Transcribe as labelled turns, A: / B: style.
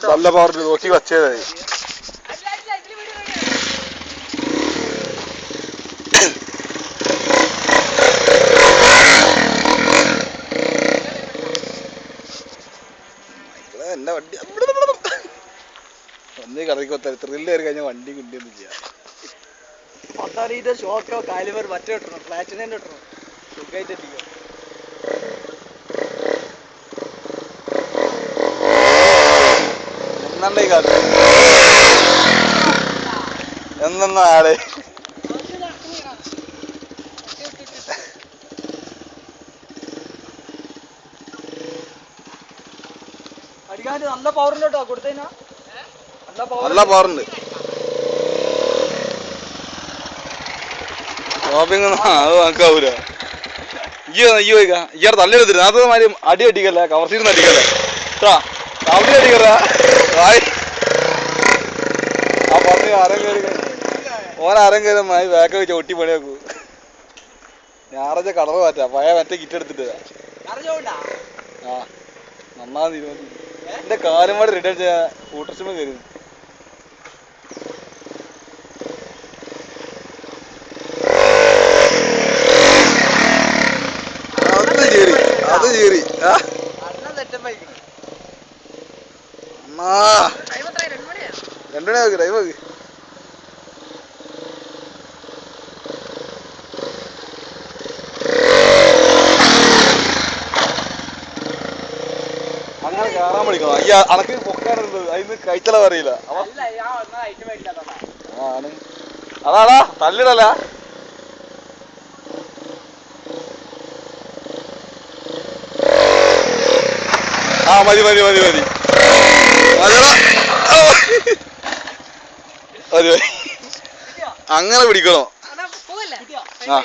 A: നല്ല പവർ നോക്കി വച്ചതായി. എന്റെ വണ്ടി ഒന്നേ കറങ്ങിക്കൊത്ത ത്രില്ല് കയറി കഴിഞ്ഞാൽ വണ്ടി കിട്ടിയൊന്നും ചെയ്യാം. ഷോക്കോ കാലിമർ മറ്റേ കിട്ടണം, ഫ്ലാറ്റിനെ കിട്ടണം, സുഖമായിട്ട് എത്തിക്കാം. എന്നണ്ടേ കാലം എന്നാളെ അടിക്കാണ്ട് നല്ല പവറുണ്ട് കേട്ടോ. കൊടുത്തതിനാ നല്ല പവറുണ്ട്. ഷോപ്പിംഗ് അത് വാക്കാവൂല. ഇയാൾ തല്ലെടുത്തിട്ട് അത് മാതിരി അടി അടിക്കല്ല, കവർച്ചീന്ന് അടിക്കല്ലേ കേട്ടാ, കവർച്ചി അടിക്കല്ല. ആ പറഞ്ഞ അരം കയറി ഓരരം കയറി മായി ബാക്ക് വെച്ച് ഒട്ടി പണിയാക്കൂ. ഞായറാഴ്ച കടവ് മാറ്റാ, പഴയ മറ്റേ കിറ്റ് എടുത്തിട്ട് ആ നന്നാ തീരുമാനിച്ചു. എന്റെ കാലുമാട് റിട്ടേൺ ചെയ്യാ കൂട്ടർച്ചുമ്പോ കയറി. അത് ചീറി രണ്ടു മണി ടൈം നോക്ക്. അങ്ങനെ കയറാൻ പഠിക്കണം. ഈ അണക്ക് പൊക്കാനുണ്ട്, അതിന് കഴിച്ചല പറയില്ല. ആണ് അതാടാ തല്ലിടല്ല. ആ മതി മതി മതി മതി മതി മതി. അങ്ങനെ പിടിക്കണോ? ആ